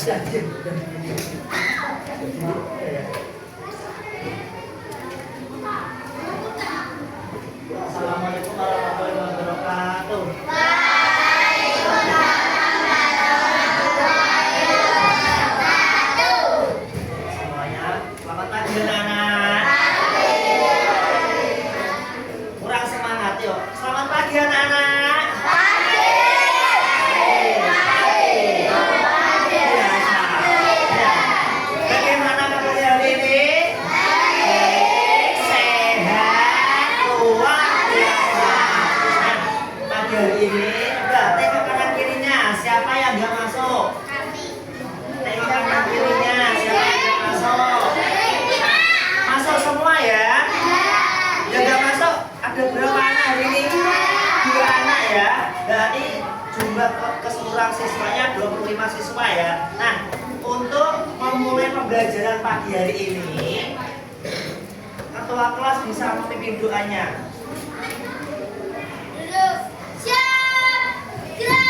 Assalamualaikum warahmatullahi wabarakatuh. Semuanya, selamat pagi anak-anak. Kurang semangat yuk. Selamat pagi anak-anak. Keseluruhan siswanya 25 siswa ya. Nah, untuk memulai pembelajaran pagi hari ini, ketua kelas bisa memimpin doanya. Siap, gerak.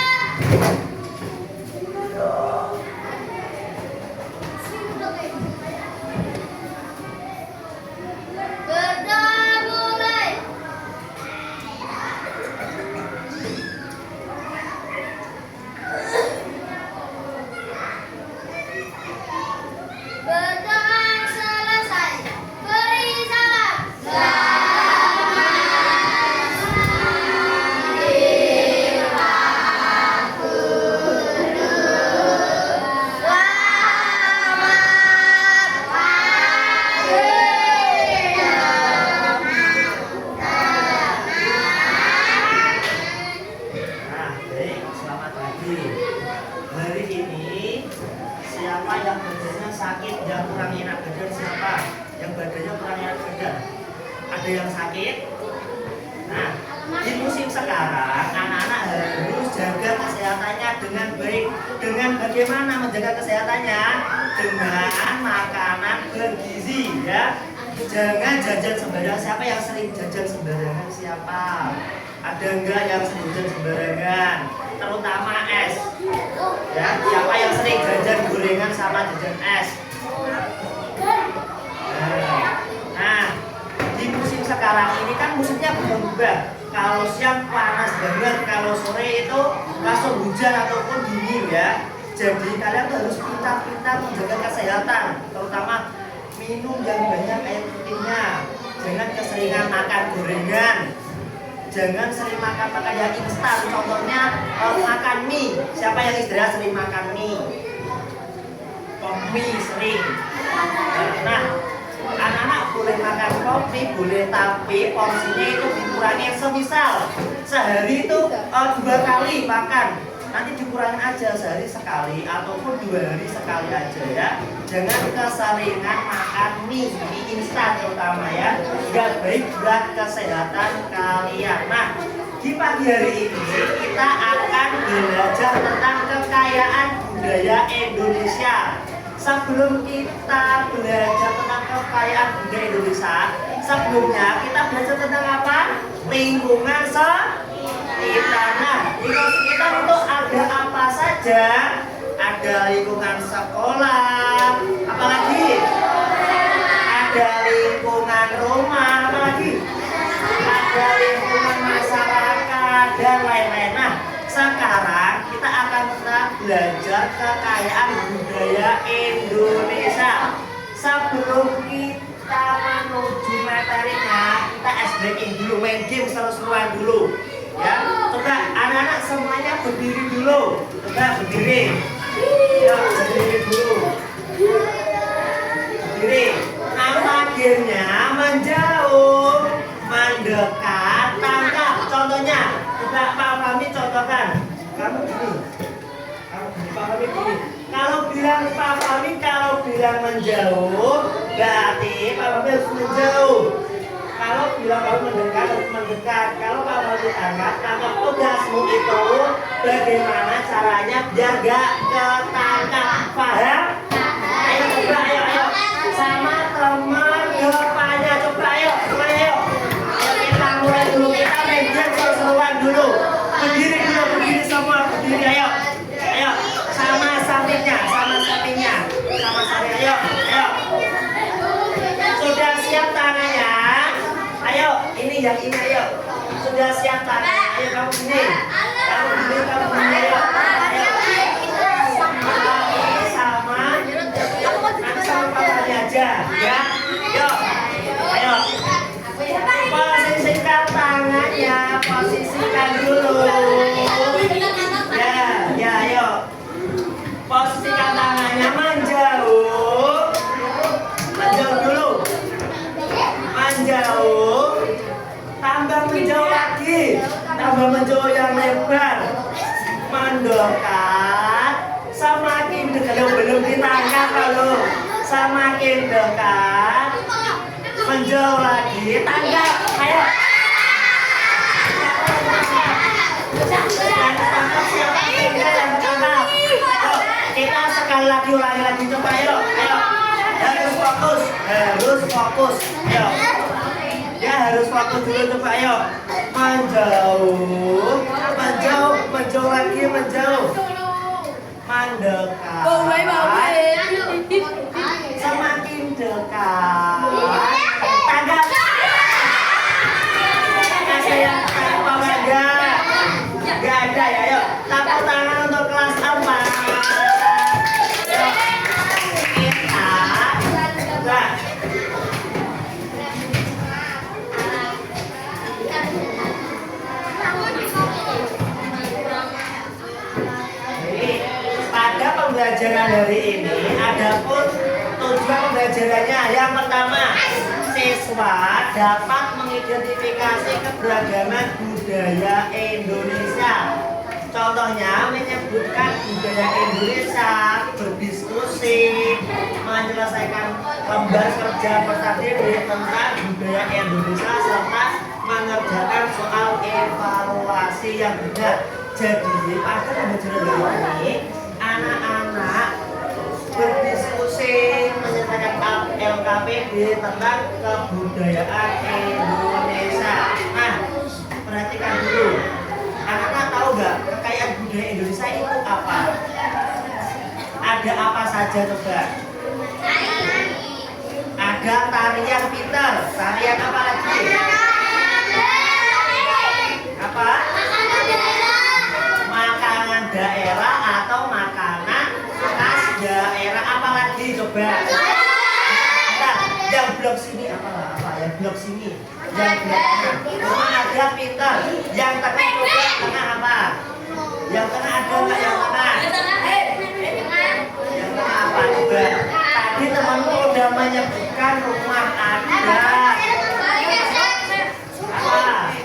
Ada yang sakit. Nah, di musim sekarang anak-anak harus jaga kesehatannya dengan baik. Dengan bagaimana menjaga kesehatannya? Dengan makanan bergizi ya. Jangan jajan sembarangan. Siapa yang sering jajan sembarangan? Siapa? Ada enggak yang sering jajan sembarangan? Terutama es. Ya, siapa yang sering jajan gorengan sama jajan es? Nah, di musim sekarang ini kan musimnya berubah. Kalau siang panas banget, kalau sore itu langsung hujan ataupun dingin ya. Jadi kalian tuh harus pintar-pintar menjaga kesehatan, terutama minum yang banyak air putihnya. Jangan keseringan makan gorengan. Jangan sering makan yang instan. Contohnya makan mie. Siapa yang istirahat sering makan mie? Mie sering. Nah, anak-anak boleh makan kopi, boleh, tapi porsinya itu dikurangi. Semisal sehari itu 2 kali makan, nanti dikurangin aja sehari sekali ataupun 2 hari sekali aja ya. Jangan keseringan makan mie instan terutama ya, nggak baik buat kesehatan kalian. Nah, di pagi hari ini kita akan belajar tentang kekayaan budaya Indonesia. Sebelum kita belajar tentang kekayaan budaya Indonesia, sebelumnya kita belajar tentang apa? Lingkungan sekitar. Nah, lingkungan sekitar itu ada apa saja? Ada lingkungan sekolah, apalagi? Ada lingkungan rumah, apalagi? Ada lingkungan masyarakat dan lain-lain. Nah, sekarang kita akan belajar kekayaan budaya Indonesia. Sebelum kita menuju materinya, kita ice breaking dulu, main game seru-seruan dulu. Ya, coba anak-anak semuanya berdiri dulu. Coba berdiri. Ya, berdiri dulu. Berdiri. Nama gamenya menjauh, mendekat, tangkap. Contohnya, coba Pak Fahmi contohkan. Kamu gini. Pak Fahmi gini. Kalau bilang Pak Fahmi, kalau bilang menjauh, berarti Pak Fahmi harus menjauh. Kalau bilang kamu mendekat, harus mendekat. Kalau kamu tangkap tugasmu itu bagaimana caranya biar gak ketangkap. Paham? Ayo coba, ayo. Sama teman depannya, coba ayo. Ayo kita mulai dulu, kita main game seru-seruan dulu. Berdiri dulu, berdiri semua, berdiri ayo. Sama sampingnya, sama yang ini ayo. Sudah siap tak? Ayo kamu sini. Kamu sini, kamu sini ayo. Ayo. Ini sama. Nanti sama papanya aja. Ya. Yuk. Ayo. Posisikan tangannya. Posisikan dulu. Ya, ayo. Posisikan tangannya menjauh. Menjauh dulu. Menjauh. Tambah menjauh lagi. Tambah menjauh yang lebar. Mendekat. Semakin dekat. Belum ditangkap kalau. Semakin dekat. Menjauh lagi. Tangkap. Ayo. Kita sekali lagi ulangi lagi coba ayo. Harus fokus. Ayo. Ya harus fokus dulu coba ayo. Menjauh lagi menjauh. Mendekat. Semakin dekat. Tanggap. Saya Gak ada ya, yuk. Tepuk tangan untuk kelas 4. Pada pembelajaran hari ini, adapun tujuan pembelajarannya yang pertama, siswa dapat mengidentifikasi keberagaman budaya Indonesia. Contohnya menyebutkan budaya Indonesia, berdiskusi, menyelesaikan lembar kerja persendiri tentang budaya Indonesia serta mengerjakan soal evaluasi yang benar. Jadi pada pembelajaran ini anak-anak berdiskusi menyelesaikan LKPD tentang kebudayaan Indonesia. Nah, perhatikan dulu. Anak-anak tahu nggak kekayaan budaya Indonesia itu apa? Ada apa saja coba? Ada tarian pintar. Tarian apa lagi? Apa? Makanan daerah atau makanan khas daerah. Apa lagi coba? Nah, yang blok sini apa ya? Blok sini. Yang blok ada pintar. Yang tengah coba tengah apa? Yang tengah ada nggak yang tengah? Yang tengah apa coba? Tadi temanmu udah menyebutkan rumah adat. Apa?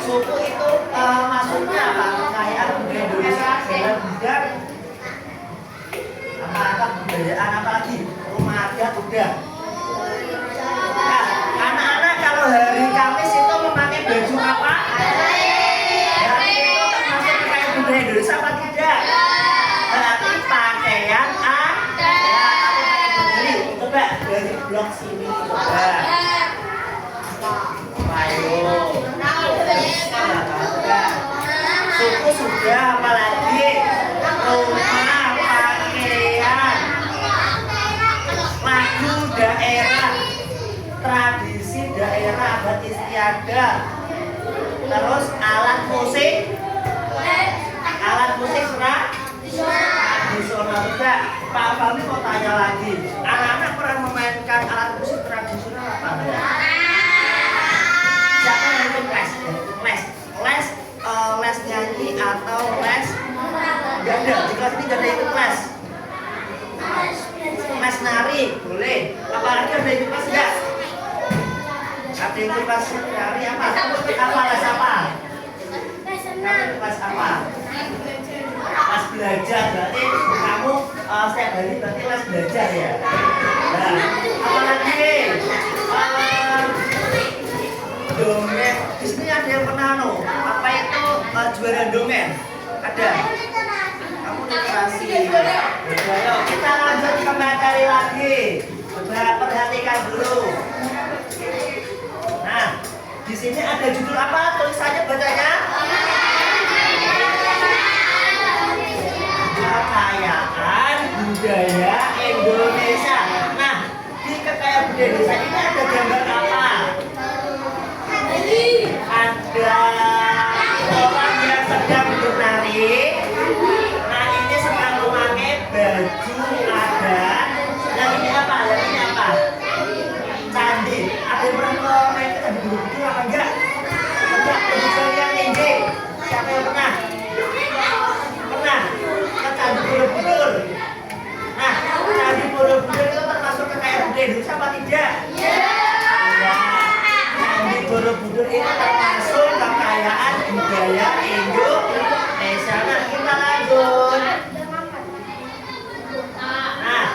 Suku itu maksudnya apa? Kekayaan budaya Indonesia dalam bidang apa budayaan apa lagi? Rumah adat udah. Nah, anak-anak kalau hari Kamis itu memakai baju apa? Hari itu termasuk kekayaan budaya Indonesia apa tidak? Berarti pakaian adat. Tapi pakai berdiri. Coba dari blok sini coba. Ayo. Suku sudah, apalagi rumah, pakaian, lagu daerah, tradisi daerah, adat istiadat, terus alat musik tradisional juga. Pak Fahmi mau tanya lagi, anak-anak pernah memainkan alat musik tradisional apa enggak? Siapa yang ikut les nyanyi atau les ganda? Di kelas ini gak ada ikut les nari boleh. Apalagi ada ikut les enggak? Ada ikut les nari apa? Les apa? Kamu les apa? Les belajar. Berarti kamu setiap hari berarti les belajar ya. Nah, apalagi dongeng. Di sini ada yang pernah apa itu juara dongeng? Ada? Kamu literasi. Ayo kita lanjut ke materi lagi. Coba perhatikan dulu. Nah, di sini ada judul apa? Tulisannya bacanya? Kekayaan budaya Indonesia. Nah, di kekayaan budaya Indonesia ini ada gambar apa? Dan orang yang sedang bernari, nah ini sedang memakai baju adat. Dan ini apa? Dan ini apa? Candi. Ada yang pernah ke main ke Candi Borobudur apa enggak? Enggak, yang tinggi. Siapa yang pernah? Pernah ke Candi Borobudur. Nah, Candi Borobudur itu termasuk kekayaan budaya Indonesia apa tidak? Ya. Candi Borobudur itu termasuk kekayaan budaya Indonesia. Nah, kita lanjut. Nah,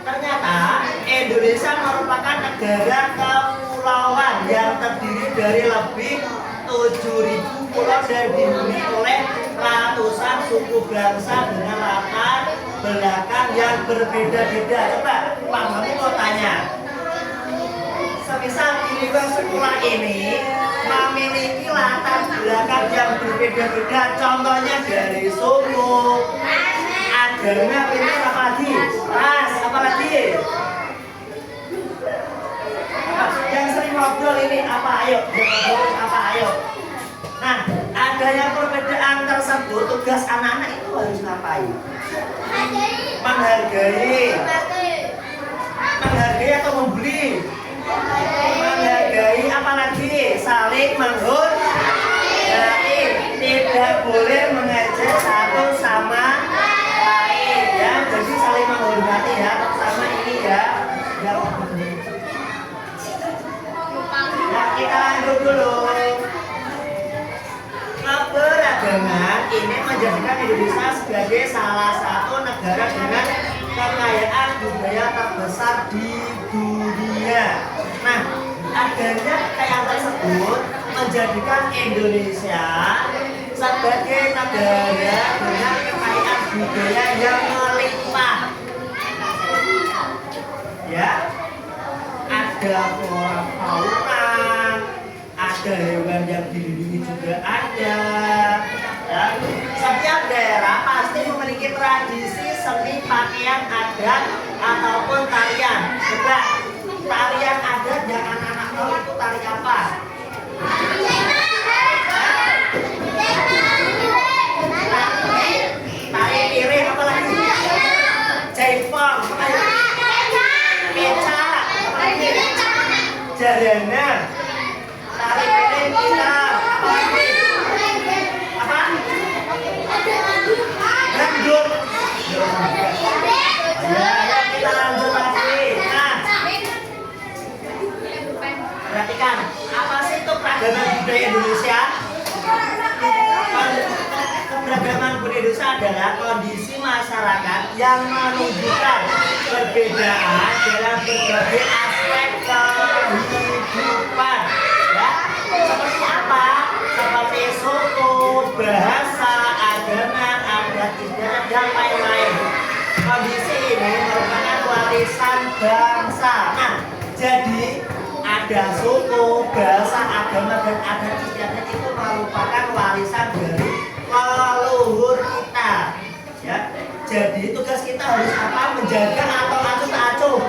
ternyata Indonesia merupakan negara kepulauan yang terdiri dari lebih 7.000 pulau dan dihuni oleh ratusan suku bangsa dengan latar belakang yang berbeda-beda. Coba, Pak Mami mau tanya. Semisal individu sekolah ini memiliki latar belakang yang berbeda-beda, contohnya dari suku, agama, pintar apa lagi? Ras, apa lagi? Yang sering ngobrol ini apa? Ayo, yang ngobrol apa? Ayo. Nah, adanya perbedaan tersebut, tugas anak-anak itu harus ngapain? Menghargai atau membeli? Menghargai, apalagi saling menghargai. Tidak boleh mengejek satu sama lain ya. Jadi saling menghormati ya. Sama ini ya. Nah, kita lanjut dulu. Keberagaman ini menjadikan Indonesia sebagai salah satu negara dengan kekayaan budaya terbesar di dunia. Nah, adanya kekayaan tersebut menjadikan Indonesia sebagai negara dengan kekayaan budaya yang melimpah. Ya, ada flora fauna, ada hewan yang dilindungi juga ada. Ya. Setiap daerah pasti memiliki tradisi seni pakaian adat ataupun tarian. Coba, tarian adat yang anak-anak tahu itu tari apa? Tari piring, apa lagi? Jaipong, beca, jaranan, tari piring kita, apa lagi? Apa? Dangdut. Ya, kita lanjut lagi. Nah, perhatikan, apa sih itu keragaman budaya Indonesia? Keberagaman budaya Indonesia adalah kondisi masyarakat yang menunjukkan perbedaan dalam berbagai aspek kehidupan. Ya, seperti apa? Seperti suku, bahasa, agama, adat istiadat, dan lain-lain. Kondisi ini merupakan warisan bangsa. Nah, jadi ada suku, bahasa, agama, dan adat istiadat itu merupakan warisan dari leluhur kita. Ya, jadi tugas kita harus apa? Menjaga atau acuh-acuh?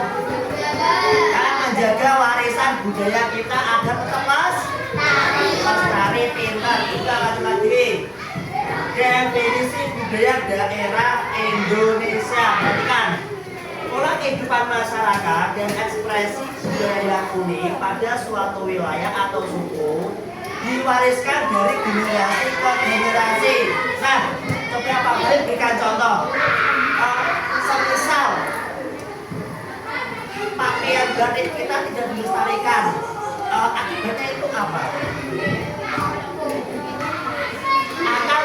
Ya, menjaga warisan budaya kita agar tetap lestari, pintar. Juga lagi definisi budaya daerah Indonesia. Perhatikan, pola kehidupan masyarakat dan ekspresi budaya yang unik pada suatu wilayah atau suku diwariskan dari generasi ke generasi. Nah, coba Pak Baik berikan contoh. Semisal pakaian batik kita tidak dilestarikan, akibatnya itu apa? Akan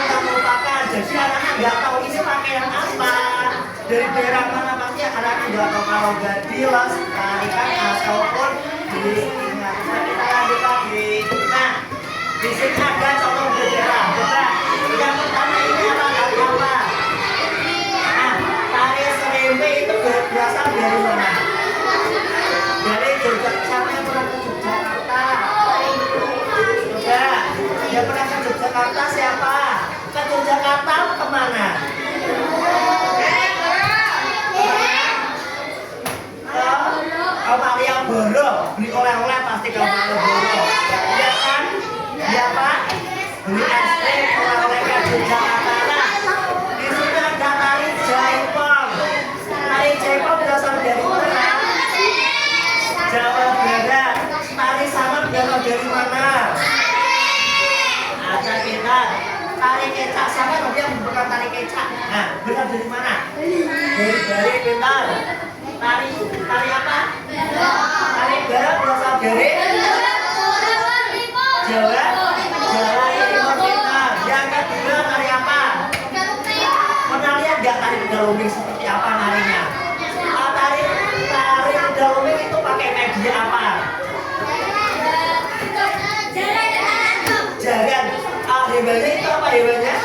terlupakan. Jadi anak-anak nggak tahu ini pakaian apa, dari daerah mana, pasti anak-anak nggak tahu. Kalau nggak dilestarikan ataupun diingatkan. Kita lanjut lagi. Nah, di sini ada contoh daerah. Coba, yang pertama ini apa? Tari apa? Nah, tari serimpi itu berasal dari mana? Dari Yogyakarta. Siapa yang pernah ke Yogyakarta? Coba, yang pernah ke Yogyakarta siapa? Ke Yogyakarta kemana? Ke Malioboro, beli oleh-oleh pasti ke Malioboro. Yogyakarta. Nah, di sini ada tari Jaipong. Tari Jaipong berasal dari mana? Jawa Barat. Tari Saman berasal dari mana? Ada kita. Tari kecak sama dia bukan tari kecak. Nah, berasal dari mana? Dari pintar. Tari apa? Tari barat berasal dari Jawa Timur pintar. Yang kedua tari apa? Pernah lihat nggak tari Galunging seperti apa narinya? Tari Galunging itu pakai media apa? Jaran. Hewannya itu apa hewannya?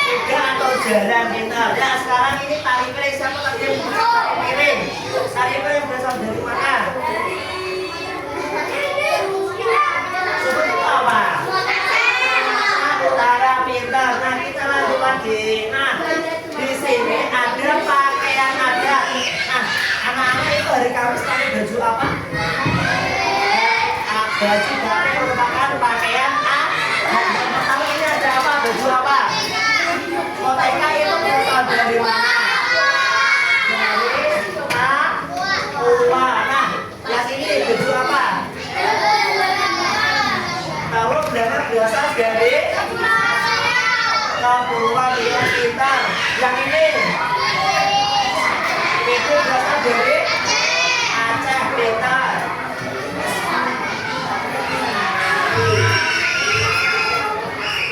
Kuda atau jaran pintar. Nah sekarang ini tari piring. Siapa tadi yang punya tari piring? Tari piring berasal dari mana? Seperti itu apa? Utara pintar. Nah kita lanjut lagi. Nah di sini ada pakaian adat. Nah anak-anak itu hari Kamis pakai baju apa? Baju batik merupakan pakaian adat. Kalau ini ada apa? Baju apa? Koteka itu berasal dari mana? Dari Papua. Nah yang ini baju apa? Kalau undangan berasal dari Papua pintar. Yang ini itu berasal dari Aceh pintar.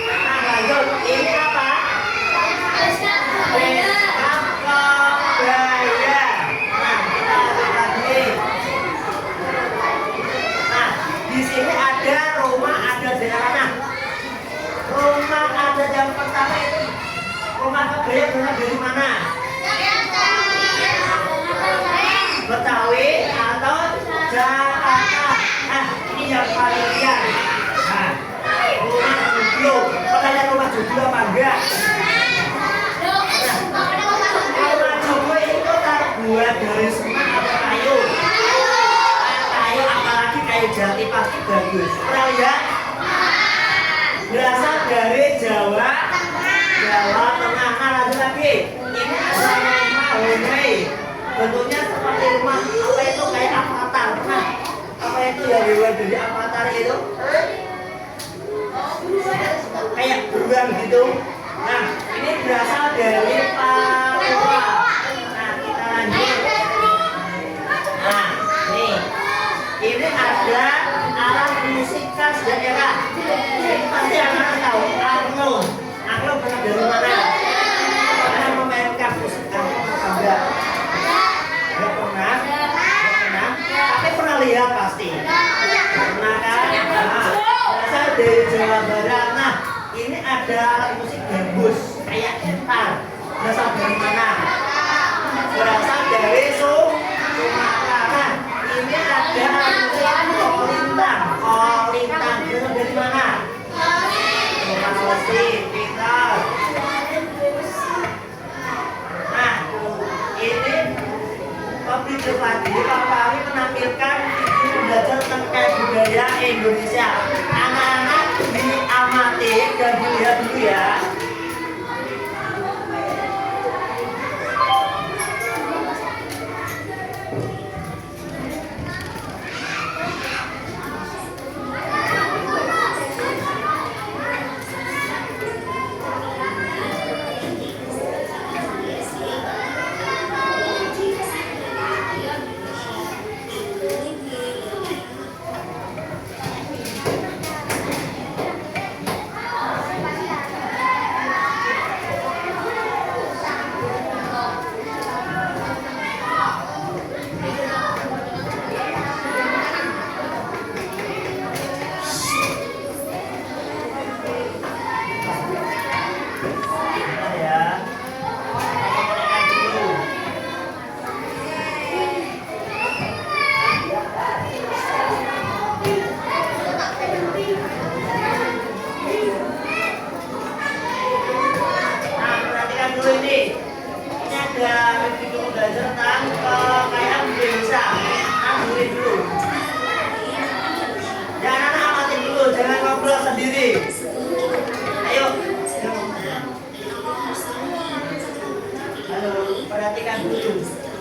Nah lanjut, ini apa? Kebaya. Nah kita lanjut lagi. Nah di sini ada rumah adat daerah. Nah rumah adat yang pertama itu rumah kebaya berasal dari mana? Betawi atau Jakarta. Nah ini yang paling liar. Nah rumah joglo. Pernah lihat rumah joglo apa enggak? Rumah joglo itu terbuat dari semen atau kayu. Kayu apalagi kayu jati pasti bagus. Pernah lihat? Berasal dari Jawa Tengah. Nah lanjut lagi. Ini ada rumah homey. Bentuknya seperti rumah apa itu kayak avatar. Nah apa itu yang dibuat dari avatar itu? Kayak beruang gitu. Nah ini berasal dari Papua. Nah kita lanjut. Nah ini ada alat musik khas daerah. Ini pasti anak-anak tahu. Angklung berasal dari mana? Pernah memainkan musik angklung atau enggak? Enggak pernah. Tapi pernah lihat pasti. Pernah kan? Berasal dari Jawa Barat. Nah ini ada alat musik gambus kayak gitar. Berasal dari mana? Berasal dari Sumatera. Nah ini ada alat musik kolintang. Berasal dari mana? Sulawesi pintar. Nah ini video lagi kami menampilkan belajar tentang budaya Indonesia. Anak-anak diamati dan dilihat dulu ya.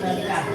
kembalikan.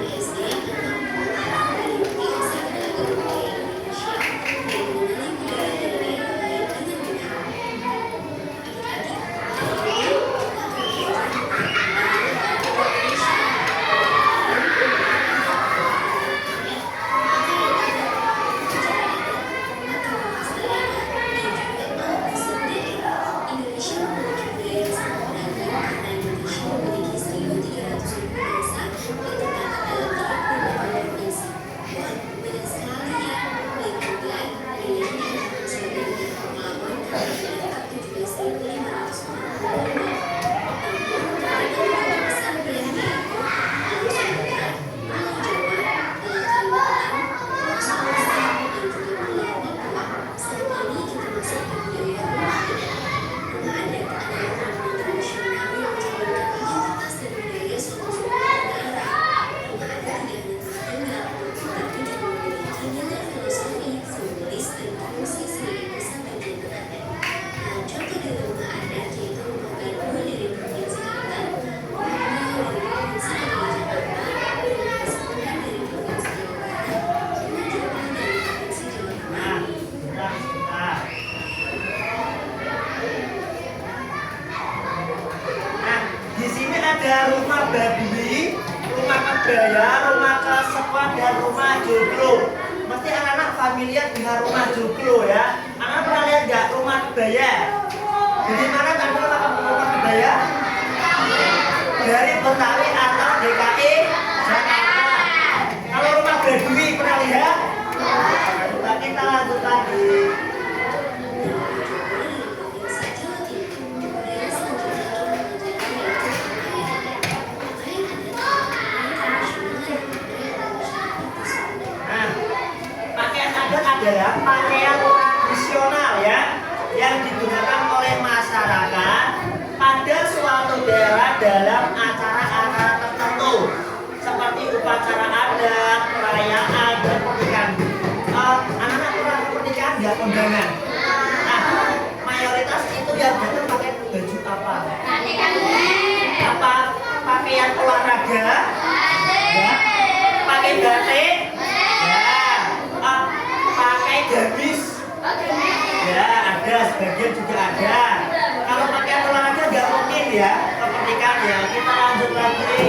Ada rumah Baduy, rumah kebaya, rumah kesepuan, dan rumah joglo. Mesti anak-anak familiar dengan rumah joglo ya. Anak pernah lihat nggak rumah kebaya? Di mana tadi rumah kebaya? Dari Betawi atau DKI Jakarta. Kalau rumah Baduy pernah lihat? Kita lanjut lagi. Adalah pakaian tradisional ya yang digunakan oleh masyarakat pada suatu daerah dalam acara-acara tertentu seperti upacara adat, perayaan, dan pernikahan. Anak-anak kurang pernikahan nggak kondangan. Nah, mayoritas itu yang datang pakai baju apa? Apa? Pakaian olahraga? Ya. Pakai batik? Gamis, ya ada sebagian juga ada. Kalau pakai olahraga nggak mungkin ya ke pernikahan ya. Kita lanjut lagi.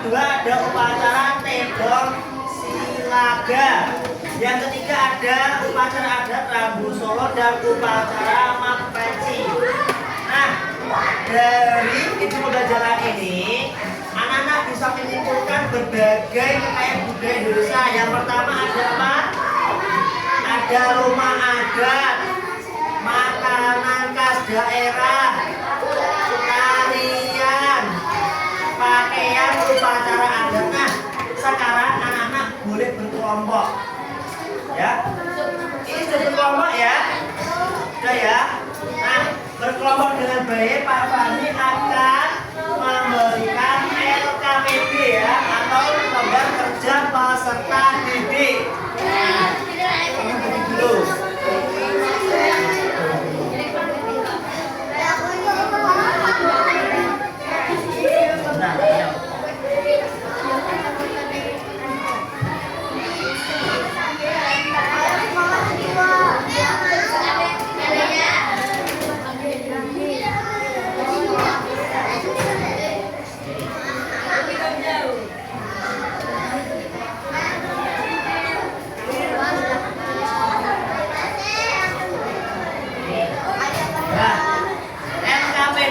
kedua ada upacara Tedong Silaga. Yang ketiga ada upacara adat Rambu Solo dan upacara Mapeci. Nah, dari video pembelajaran ini anak-anak bisa menyimpulkan berbagai kekayaan budaya Indonesia. Yang pertama ada apa? Ada rumah adat, makanan khas daerah, tarian, pakaian, upacara adat. Nah, sekarang anak-anak boleh berkelompok, ya. Ini sudah berkelompok ya, sudah ya. Nah, berkelompok dengan baik, Pak Fahmi akan memberikan LKPD ya, atau lembar kerja peserta didik. Kamu beri dulu. Nah, ayo.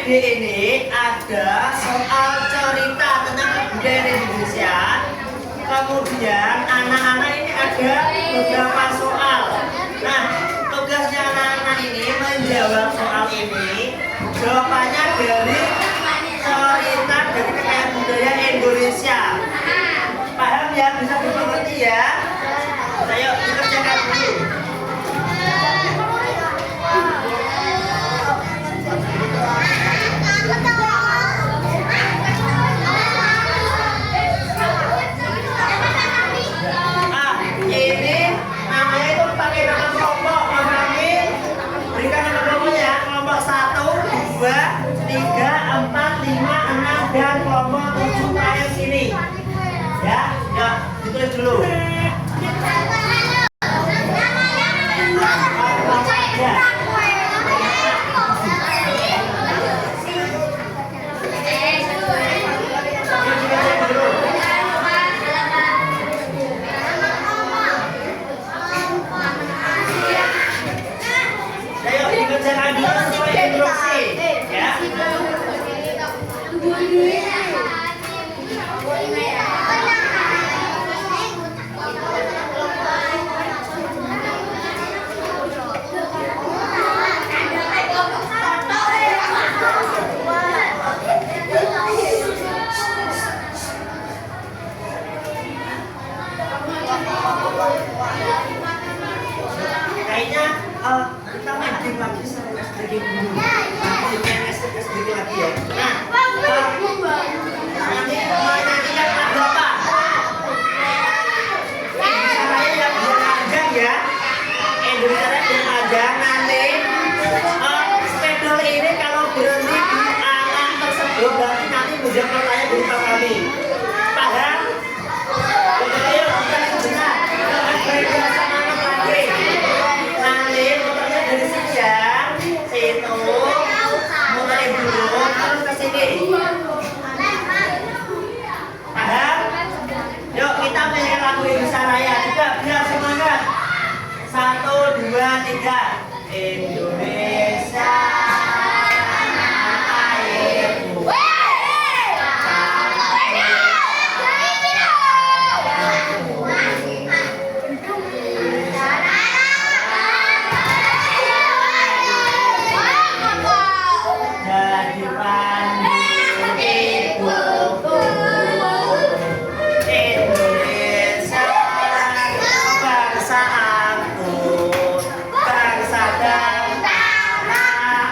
Ini ada soal cerita tentang budaya Indonesia. Kemudian anak-anak ini ada beberapa soal. Nah, tugasnya anak-anak ini menjawab soal ini. Jawabannya dari cerita dari kekayaan budaya Indonesia. Paham ya? Bisa dimengerti ya? Ayo dikerjakan dulu. Dan kelompok 7 terakhir sini ya, ya ditulis dulu. Ayo dikerjakan dulu sesuai instruksi ya. Kayaknya kita main game lagi sama SD dulu. SD lagi ya. Nanti yang ada apa? Caranya yang panjang ya. Indonesia yang panjang nanti. Spedol ini kalau berhenti di anak tersebut berarti nanti menjawab pertanyaan dari Pak kami. Paham? Ayo kita benar. Beda sama anak lagi. Nanti motornya dari sini ya. Situ. Mulai dulu terus ke sini. Paham? Yuk kita menyanyi lagu Indonesia Raya. Juga biar semangat. 1, 2, 3. Indonesia airku. Jadi pandu ibuku. Indonesia bangsa aku, bangsa dan tanah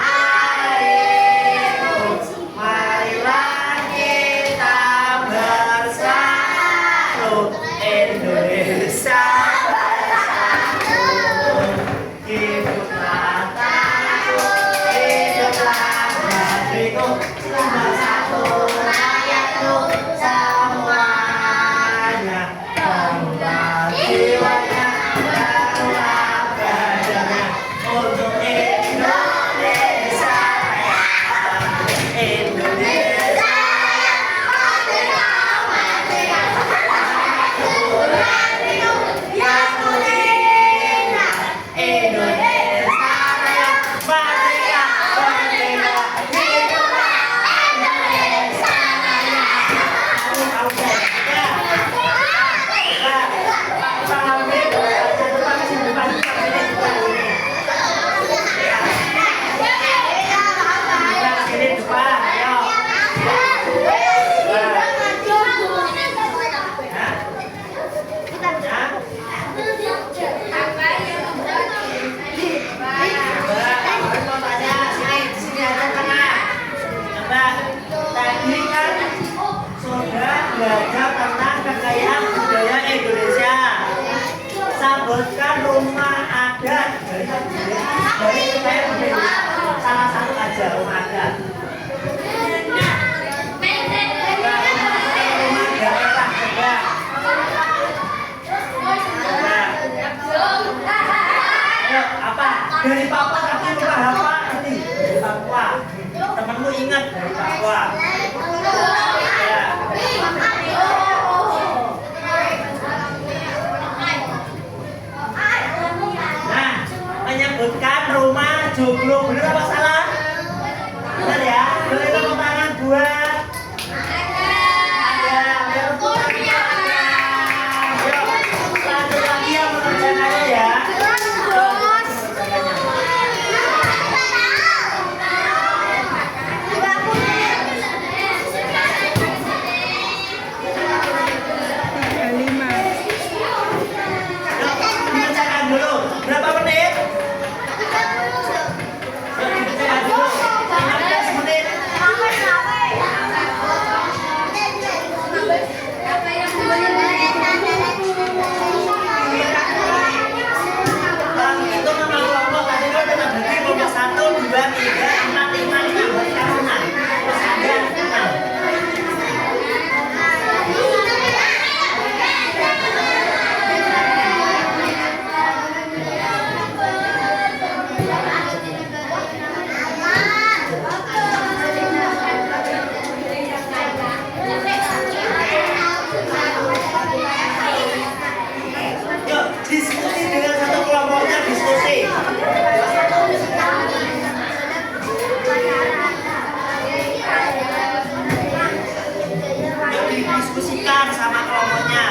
airku. Marilah kita bersatu. Indonesia bersatu. Hiduplah tanahku, hiduplah negeriku. Nomor satu rakyatku semuanya. Bangga jiwanya, bangga badannya untuk Indonesia Raya. Indonesia merdeka, Dari papa tapi lupa apa nih? Dari papa. Temanmu ingat dari papa. Ya. Nah, menyebutkan rumah joglo, bener apa salah? Bener ya? Boleh tepuk tangan buat. Ada, biar tepuk tangan. Yuk, lanjut lagi yang mengerjakannya ya. Dikerjakan dulu. Berapa menit? Dikerjakan dulu. 15 menit. Itu nama kelompok tadi kan udah bagi kelompok 1, 2, 3, 4, 5, 6 buat tahunan. Terus ada 6. Yuk, diskusi dengan satu kelompoknya, diskusi. Yuk, didiskusikan sama kelompoknya.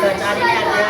Bacaan ini ada.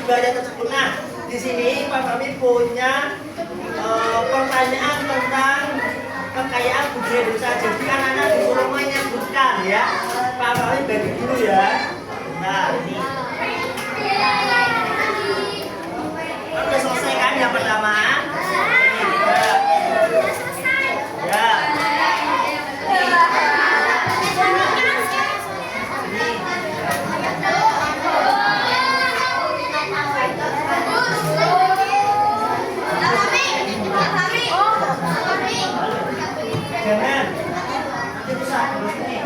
budaya tersebut. Nah, di sini Pak Fahmi punya pertanyaan tentang kekayaan budaya Indonesia. Jadi anak-anak disuruh menyebutkan ya. Pak Fahmi bagi dulu ya. Nah, ini. Oke, selesai kan yang pertama? Ini juga. Ya. Jangan. Nanti rusak terus ini.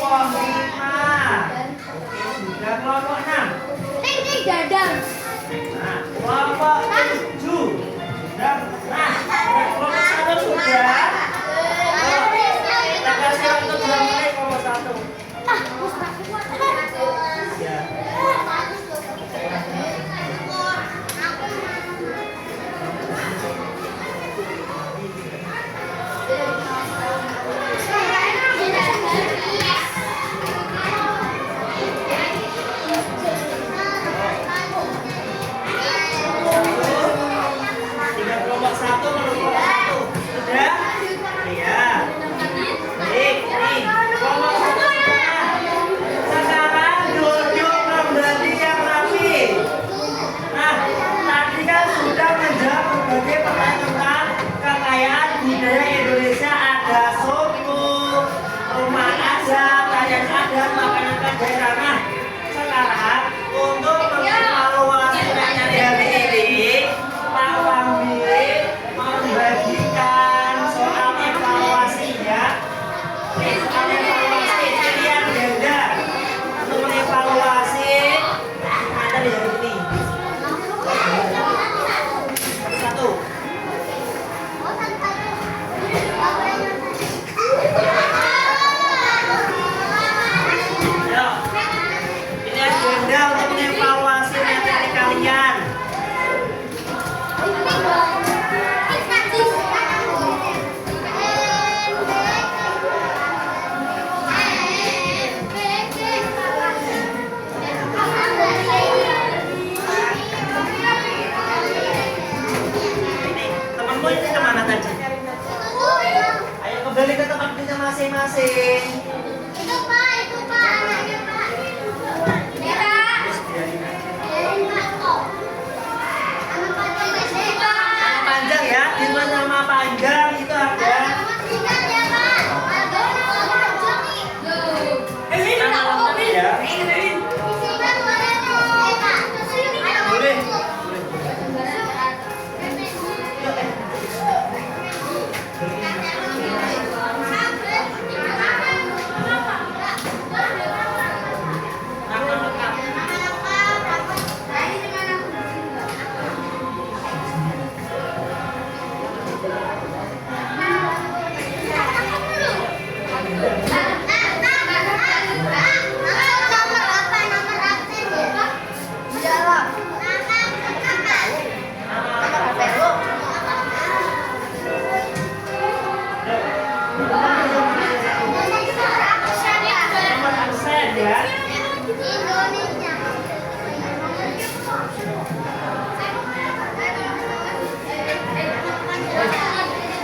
Oke, sudah kelompok 6. Ting dadang. Nah, kelompok 7. Sudah. Nah, kelompok 1 sudah. Kita kasih waktu 2 menit kelompok 1. Ya. Tiga kelompok 1 kelompok 1. Sudah? Iya. Baik, nih. Kelompok 1 sudah. Sekarang duduk kembali yang rapi. Nah, tadi kan sudah menjawab berbagai pertanyaan tentang kekayaan budaya Indonesia. Ada suku, rumah adat, tarian adat, makanan daerah. Nah, sekarang untuk mengevaluasi pertanyaan hari ini, Pak Wambi membagikan soal evaluasinya. Soal evaluasi pilihan ganda untuk mengevaluasi materi hari ini. Satu. Ayo. Ini agenda untuk mengevaluasi materi kalian. Ini temanmu ini kemana tadi? Ayo kembali ke tempatnya masing-masing. Itu Pak, anaknya Pak. Terus biarin aja. Nama panjang ya, di nama panjang itu ada. Nama lengkap ya. Boleh. Nama lengkap. Nomor absen ya.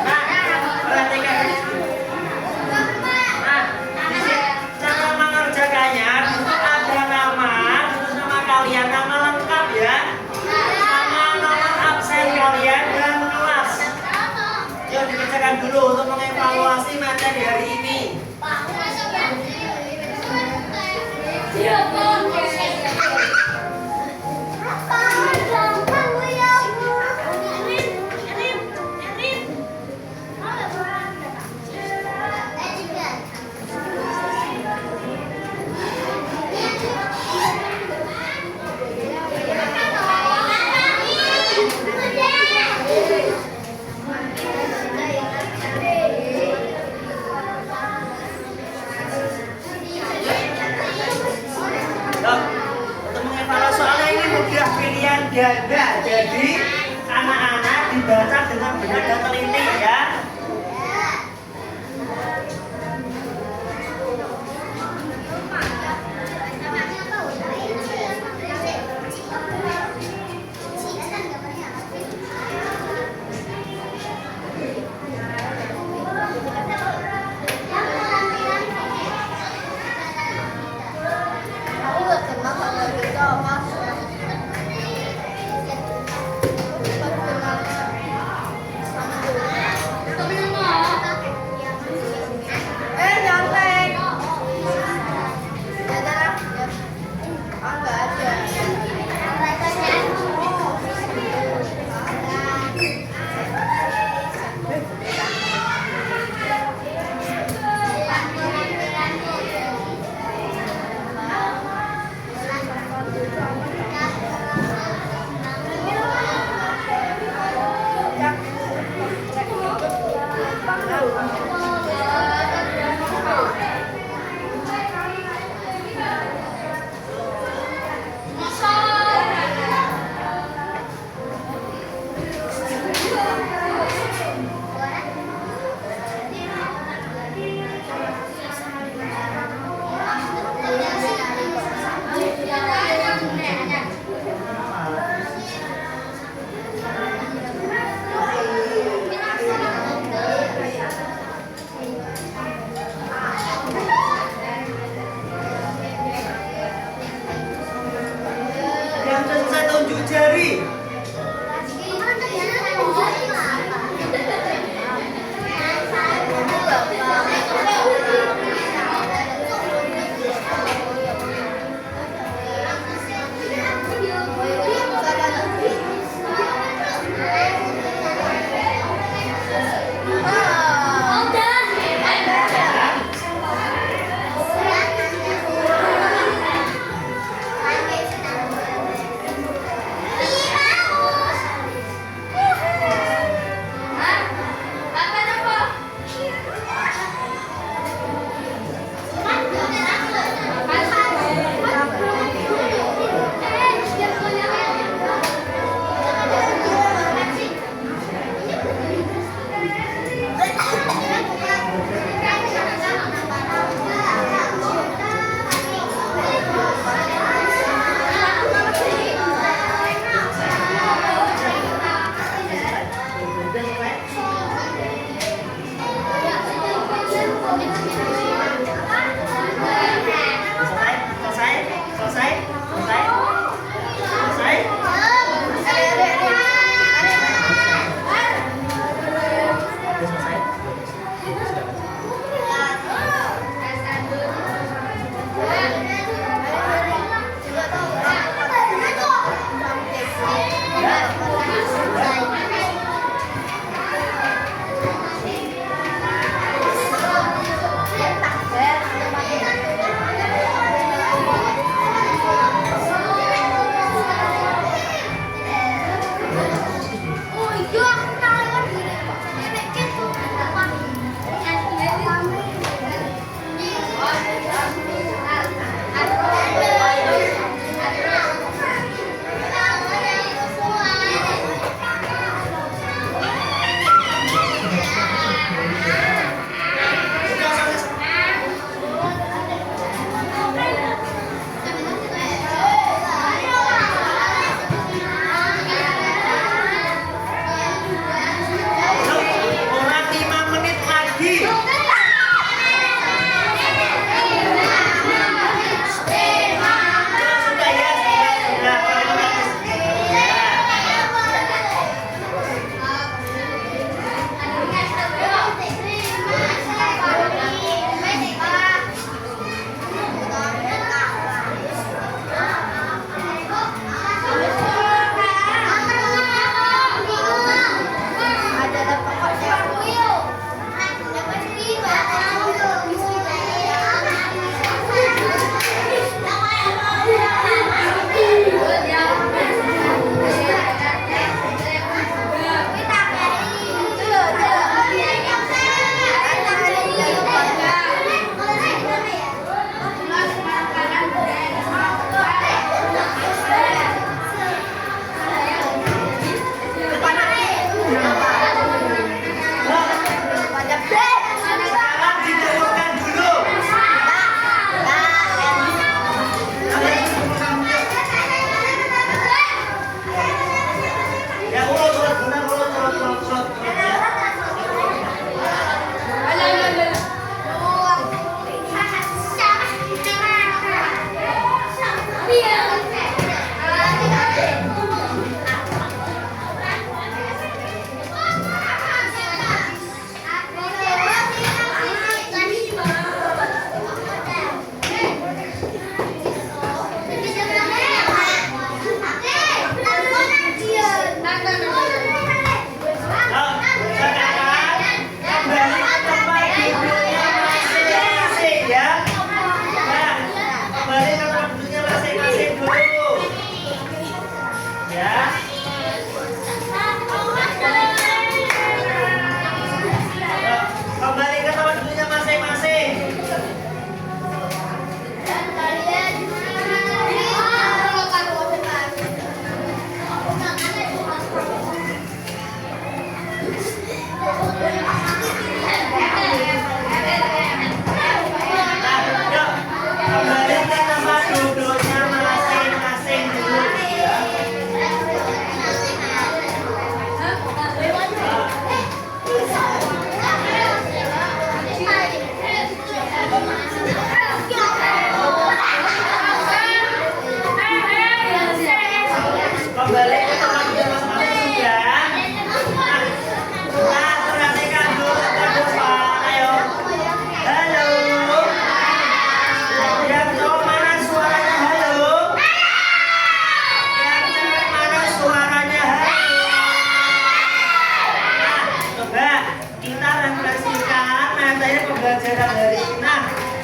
Nah, perhatikan. Nah, di sini cara mengerjakannya ada nama, terus nama kalian, nama lengkap ya, sama nomor absen kalian dan kelas. Yuk dikerjakan dulu untuk mengevaluasi materi hari ini. Loh, untuk mengevaluasi soalnya ini mudah pilihan ganda, jadi anak-anak dibaca dengan benar dan teliti ya. Aku gak kenal sama Rika, Mas. Ferry.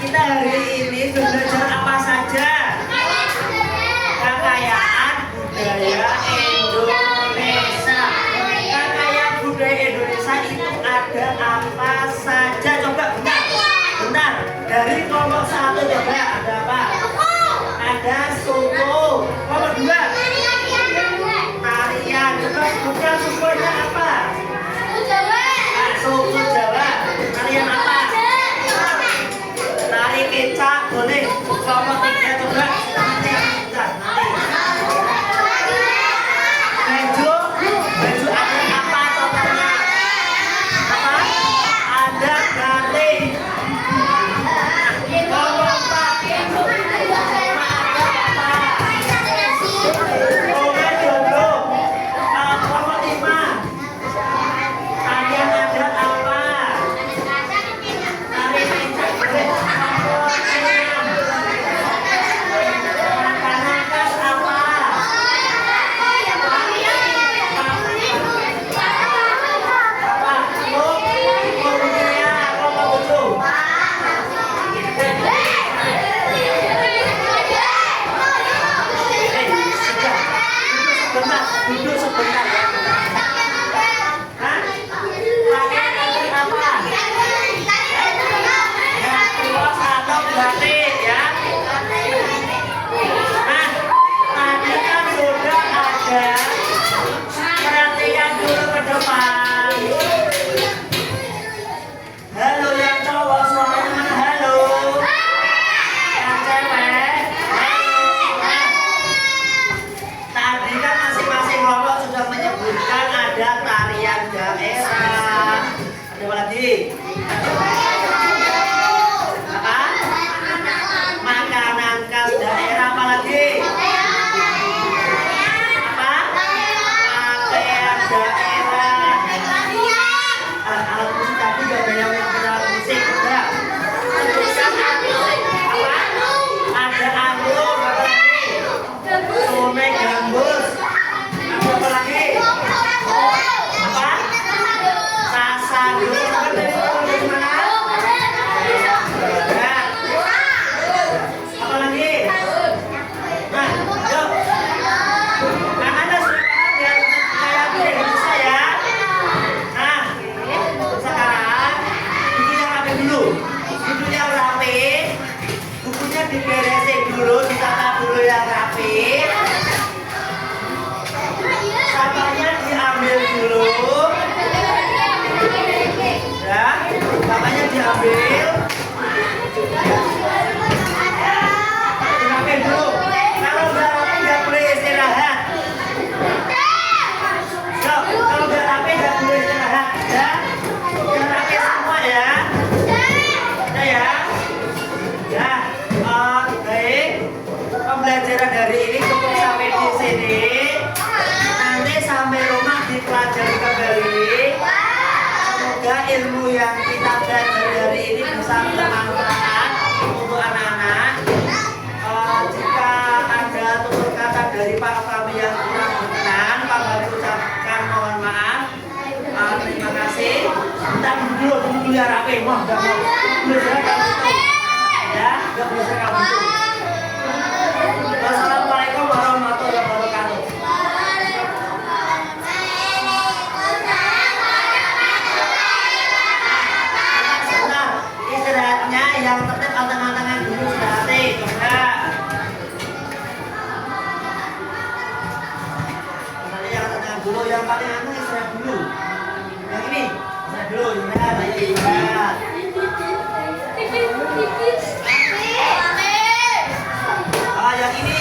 kita hari ini sudah belajar apa saja? Kekayaan budaya Indonesia. Kekayaan budaya Indonesia itu ada apa saja? Coba bentar. Dari kelompok 1 coba ada apa? Ada suku. Kelompok 2 tarian. Coba bukan sukunya apa? Suku Jawa. Tarian apa? Tari kecak boleh. Kelompok 3 coba. Baju ada apa contohnya? Apa? Ada batik. Kelompok 4 oke jomblo. Kelompok 5 tarian adat apa? Tari kecak boleh. Kelompok 6 makanan khas apa? Duduk sebentar ya. Hah? Pakaian apa? Ya, puas atau batik ya. Nah, tadi kan sudah ada. Perhatikan dulu ke depan. Halo yang cowok, suaranya mana? Halo. Yang cewek. Tadi kan masing-masing kelompok sudah menyebutkan ada tarian daerah. Ada apa lagi? Apa? Makanan khas daerah. Apa lagi? Apa? Pakaian daerah. Alat musik tadi gak ada yang punya alat musik. Udah. Apa? Ada angklung. Apa lagi? Sungai gambus. Ada apa lagi? Apa? Sasadul. Dari mana? Ya. Apa lagi? Nah, yuk. Nah, Anda sudah paham ya kayak Indonesia ya? Nah, sekarang buku yang rapi dulu. Buku yang rapi. Bukunya diberesin dulu, ditata dulu yang rapi. Sampahnya diambil dulu. Ya, sampahnya diambil. Dirapiin dulu. Kalau udah rapi nggak boleh istirahat. So, kalau udah rapi nggak boleh istirahat. Ya, udah rapi semua ya. Udah ya. Ya, baik. Pembelajaran hari ini cukup sampai di sini. Nanti sampai rumah dipelajari kembali. Semoga ilmu yang kita belajar hari ini bisa bermanfaat untuk anak-anak. Jika ada tutur kata dari Pak kami yang kurang berkenan, Pak kami ucapkan mohon maaf. Terima kasih. Kita dulu ya rapi. Wah, nggak mau. Ya, nggak bisa kamu. Wassalamualaikum warahmatullahi wabarakatuh. Sebentar, istirahatnya yang tertib anteng-antengan dulu istirahatnya. Coba. Nanti yang anteng dulu, yang paling anteng istirahat dulu. Yang ini, istirahat dulu, istirahat, istirahat. Yang ini.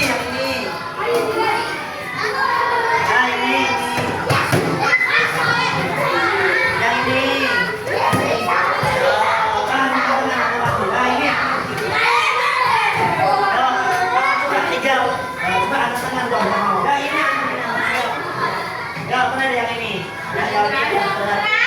Nah, ini. Yang ini. Nah, ini. Coba tiga. Coba anak tangan dong. Nah, ini. Ya, benar yang ini. Yang ini.